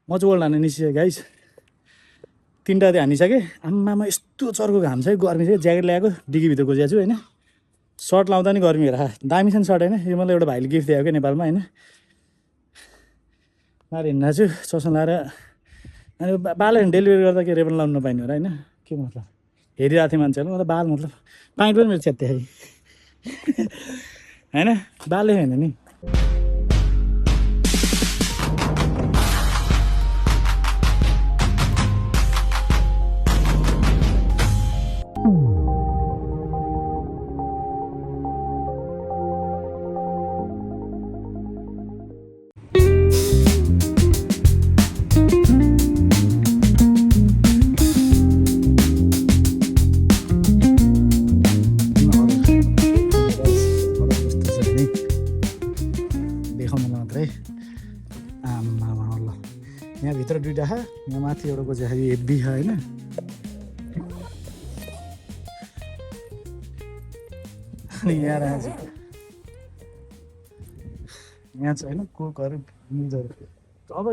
म चाहिँ ओल्ड हान्नु निस्किसकेँ गाइस 3टा चाहिँ हानिसकेँ आम्मामा यस्तो चर्को घाम छ है गर्मी छ ज्याकेट ल्याएको डिगीभित्र गोजिएको छु होइन सर्ट लाउँदा नि गर्मी हेर दामी छ नि सर्ट होइन यो मलाई एउटा भाइले गिफ्ट दिएको क्या नेपालमा होइन लाएर हिँड्दा छु चस्मा लाएर अनि बाल डेलिभरी गर्दा के रेबन लाउनु नपाइने हो र होइन के मतलब हेरिरहेको थिएँ मान्छेहरू मतलब बाल मतलब पाइन्ट पनि मेरो च्यात्ते होइन बालै होइन नि यहाँभित्र 2टा छ यहाँ माथि एउटा गोजे हेभी छ होइन अनि यहाँ रहेछ यहाँ छ होइन कोकहरू मिल्छहरू अब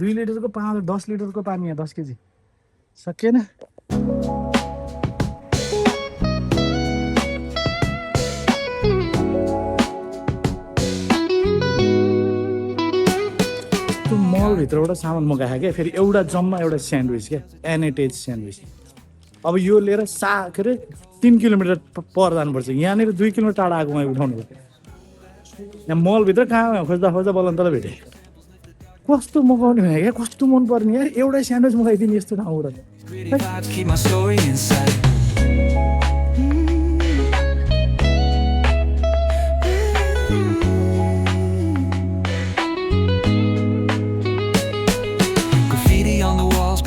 2 लिटरको 10 लिटरको पानी यहाँ 10 केजी सकिएन मलभित्रबाट सामान मगाएको क्या फेरि एउटा जम्मा एउटा स्यान्डविच क्या एनेटेज स्यान्डविच अब यो लिएर के अरे 3 किलोमिटर पर जानुपर्छ यहाँनिर 2 किलोमिटर टाढा आएको मैले उठाउनु यहाँ मलभित्र कहाँ खोज्दा खोज्दा बल्ल तल भेटेँ कस्तो मगाउने भने क्या कस्तो मनपर्ने यार एउटै स्यान्डविच मगाइदिने यस्तो ठाउँबाट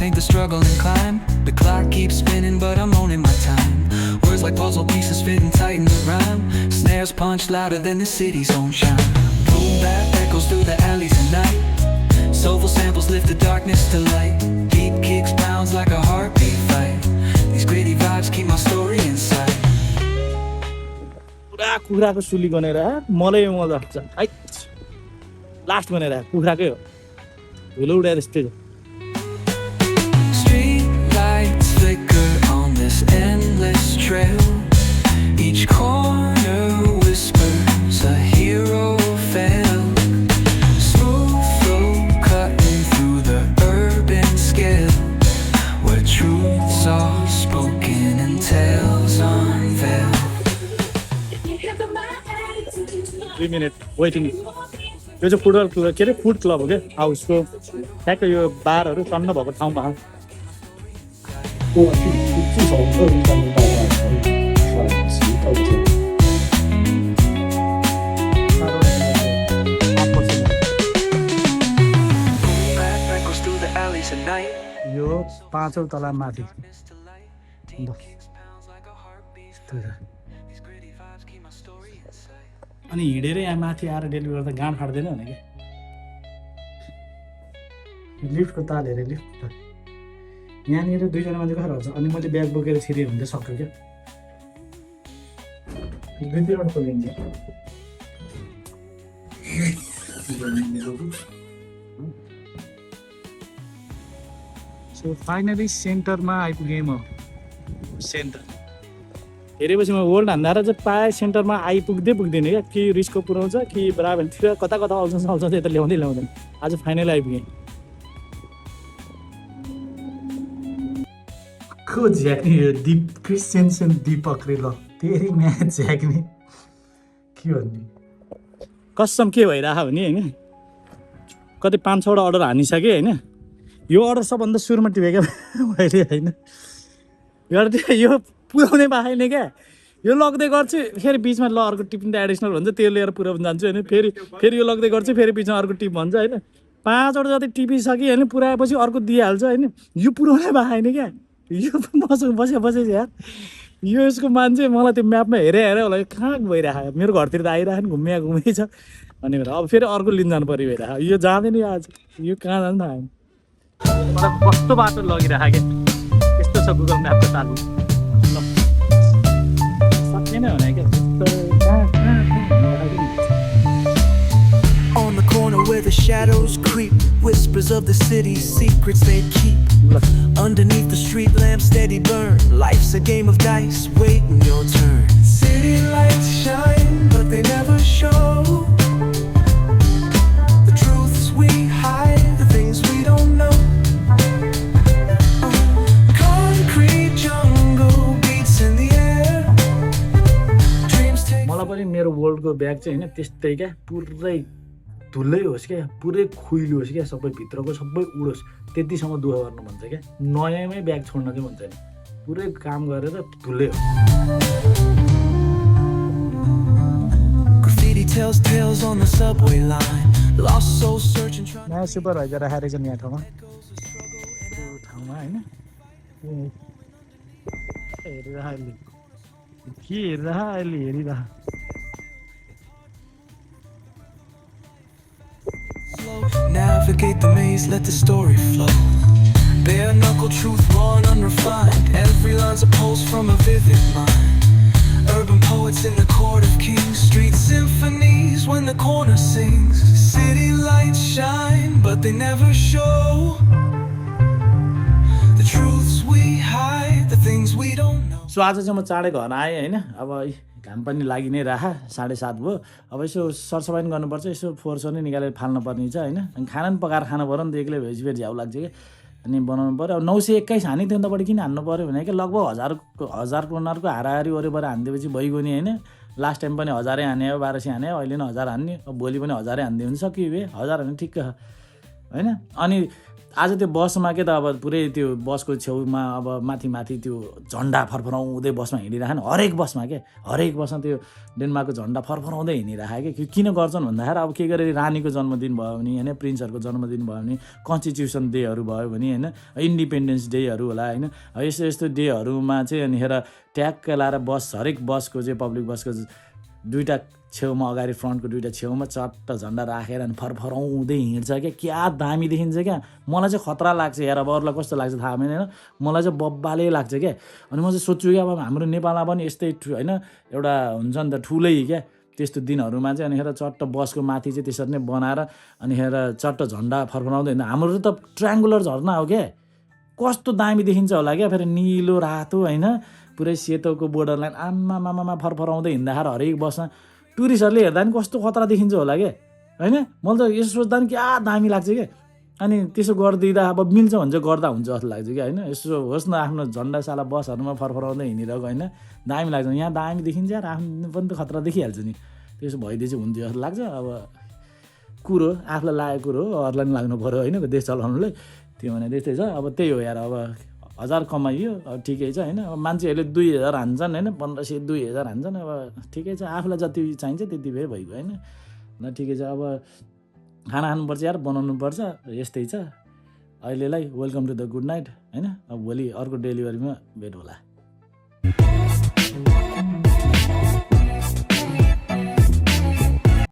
Paint the struggle and climb. The clock keeps spinning, but I'm owning my time. Words like puzzle pieces fitting tight in the rhyme. Snares punch louder than the city's own chime. Boom bap echoes through the alleys at night. Soulful samples lift the darkness to light. Beat kicks pounds like a heartbeat fight. These gritty vibes keep my story inside. पुरा कुखुराको सुली गनेर मलाई मजा आउँछ है last गनेर कुखुराकै हो धुलो उडाएर यस्तै Endless trail, each corner whispers a hero fell. Smooth flow cutting through the urban scale, where truths are spoken and tales unveiled. 3 minute waiting. यो चाहिँ फुटबल क्लब के अरे फुड क्लब हो क्या हाउसको ठ्याक्कै यो बारहरू टन्न भएको ठाउँमा यो 5औं तला माथि अनि हिँडेर यहाँ माथि आएर डेलिभरी गर्दा गाँड फाट्दैन भने क्या लिफ्टको ताल हेरेँ लिफ्ट यहाँनिर 2जना मान्छे कहाँ रहन्छ अनि मैले ब्याग बोकेर छिरेँ भने चाहिँ सक्यो क्या 2-3 खोलिन्छ सो फाइनली सेन्टरमा आइपुगेँ म सेन्टर हेरेपछि म वर्ल्ड हान्दा चाहिँ प्रायः सेन्टरमा पुग्दैन क्या कि रिस्कको पुऱ्याउँछ कि बराबरतिर कता कता आउँछ यता ल्याउँदैन आज फाइनली आइपुगेँ को झ्याक्ने दीप क्रिस्चियनसन दीपकले ल तेरि म्याच झ्याक्ने के भन्ने कसम के भइरहेको भने होइन कति 5-6वटा अर्डर हानिसकेँ होइन यो अर्डर सबभन्दा सुरुमा टिपेँ क्या मैले होइन यो पुऱ्याउनै पाएन क्या यो लग्दै गर्छु फेरि बिचमा ल अर्को टिपिँदा एडिसनल भन्छ त्यो लिएर पुऱ्याउनु जान्छु होइन फेरि यो लग्दै गर्छु फेरि बिचमा अर्को टिप भन्छ होइन 5वटा जति टिपिसकेँ होइन पुऱ्याएपछि अर्को दिइहाल्छ होइन यो पुऱ्याउनै पाएन क्या यो मसँग बसेपछि यार यो यसको मान्छे मलाई त्यो म्यापमा हेरेँ होला कहाँ गइरहेको मेरो घरतिर त आइरहेको नि घुमै छ अनि अब फेरि अर्को लिन जानु पऱ्यो भइरहेको यो जाँदैन आज यो कहाँ जानु थाहा मलाई कस्तो बाटो लगिरहेको क्या यस्तो छ गुगल म्यापको चालु ल सकिएन भने क्या On the corner where the shadow shadows creep, whispers of the city's secrets they keep. Underneath the street lamp steady burn, life's a game of dice, waiting your turn. City lights shine, but they never show the truths we hide, the things we don't know. Concrete jungle beats in the air. Dreams take. मलाई पनि मेरो वर्ल्डको bag चाहिँ होइन त्यस्तै क्या, पुरै धुलै होस् क्या, पुरै खुइलो होस् क्या, सबै भित्रको सबै उडोस्, त्यतिसम्म दुःख गर्नु भन्छ क्या। नयाँमै ब्याग छोड्न चाहिँ भन्छ नि, पुरै काम गरेर धुलै होस्। Graffiti tells tales on the subway line. Lost souls searching trying नयाँ सुपरभाइजर राखेर चाहिँ यहाँ ठाउँमा होइन हेरिरह अहिले के हेरिरह अहिले हेरिरह। Navigate the maze, let the story flow. Bare knuckle truth, raw and unrefined. Every line's a pulse from a vivid mind. Urban poets in the court of kings. Street symphonies when the corner sings. City lights shine, but they never show the truths we hide, the things we don't know. So आज चाहिँ म चाँडै घर आएँ होइन। अब घाम पनि लागि नै राखा, 7:30 भयो। अब यसो सरसफाइ पनि गर्नुपर्छ, यसो फोहोर सोहोर नै निकालेर फाल्नु पर्ने छ होइन। अनि खाना पनि पकाएर खानु पऱ्यो नि त, एक्लै भएपछि फेरि झ्याउ लाग्छ कि। अनि बनाउनु पऱ्यो। अब 921 हानी थियो नि त, बढी किन हान्नु पऱ्यो भने कि लगभग 1000 उनीहरूको हाराहारी वरिपरि हानिदिएपछि भइगयो नि होइन। लास्ट टाइम पनि 1000 हाने हो, 1200 हाने हो, अहिले नि 1000 हान्ने, अब भोलि पनि 1000 हानिदियो भने सकियो बे, 1000 हान्ने ठिक्क छ होइन। अनि आज त्यो बसमा के त अब पुरै त्यो बसको छेउमा अब माथि त्यो झन्डा फरफराउँदै बसमा हिँडिरहेको नि, हरेक बसमा त्यो डेनमार्कको झन्डा फरफराउँदै हिँडिरहेको कि किन गर्छन् भन्दाखेरि अब के गरेर रानीको जन्मदिन भयो भने होइन, प्रिन्सहरूको जन्मदिन भयो भने, कन्स्टिट्युसन डेहरू भयो भने होइन, इन्डिपेन्डेन्स डेहरू होला होइन, यस्तो डेहरूमा चाहिँ अनिखेर ट्याक्क लाएर बस, हरेक बसको चाहिँ पब्लिक बसको दुईवटा छेउमा अगाडि फ्रन्टको दुईवटा छेउमा चट्ट झन्डा राखेर अनि फरफराउँदै हिँड्छ क्या दामी देखिन्छ क्या। मलाई चाहिँ खतरा लाग्छ यार, अब अरूलाई कस्तो लाग्छ थाहा छैन होइन, मलाई चाहिँ बब्बाले लाग्छ क्या। अनि म चाहिँ सोध्छु क्या अब हाम्रो नेपालमा पनि यस्तै होइन एउटा हुन्छ नि त ठुलै क्या, त्यस्तो दिनहरूमा चाहिँ अनिखेर चट्ट बसको माथि चाहिँ त्यसरी नै बनाएर अनिखेर चट्ट झन्डा फरफराउँदै हिँड्दा। हाम्रो त ट्रायङ्गुलर झर्ना हो क्या, कस्तो दामी देखिन्छ होला क्या, फेरि निलो रातो होइन, पुरै सेतोको बोर्डर लाइन आमामामा फरफराउँदै हिँड्दाखेरि हरेक बसमा टुरिस्टहरूले हेर्दा पनि कस्तो खतरा देखिन्छ होला क्या होइन। मैले त यसो सोच्दा पनि क्या दामी लाग्छ क्या। अनि त्यसो गरिदिँदा अब मिल्छ भने चाहिँ गर्दा हुन्छ जस्तो लाग्छ क्या होइन। यसो होस् न आफ्नो झन्डा साला बसहरूमा फरफराउँदै हिँडिरहेको होइन, दामी लाग्छ। यहाँ दामी देखिन्छ यार, आफ्नो पनि त खतरा देखिहाल्छ नि, त्यसो भइदिए चाहिँ हुन्थ्यो जस्तो लाग्छ। अब कुरो आफूलाई लागेको कुरो हो, अरूलाई पनि लाग्नु पऱ्यो होइन देश चलाउनुलाई, त्यो भने त्यस्तै छ। अब त्यही हो यार, अब 1000 कमाइयो अब ठिकै छ होइन। अब मान्छेहरूले 2000 हान्छन् होइन, 1500 2000 हान्छन्, अब ठिकै छ, आफूलाई जति चाहिन्छ त्यति भए भइगयो होइन। न ठिकै छ, अब खाना खानुपर्छ यार, बनाउनु पर्छ, यस्तै छ अहिलेलाई। Welcome to the good night होइन। अब भोलि अर्को डेलिभरीमा भेट होला।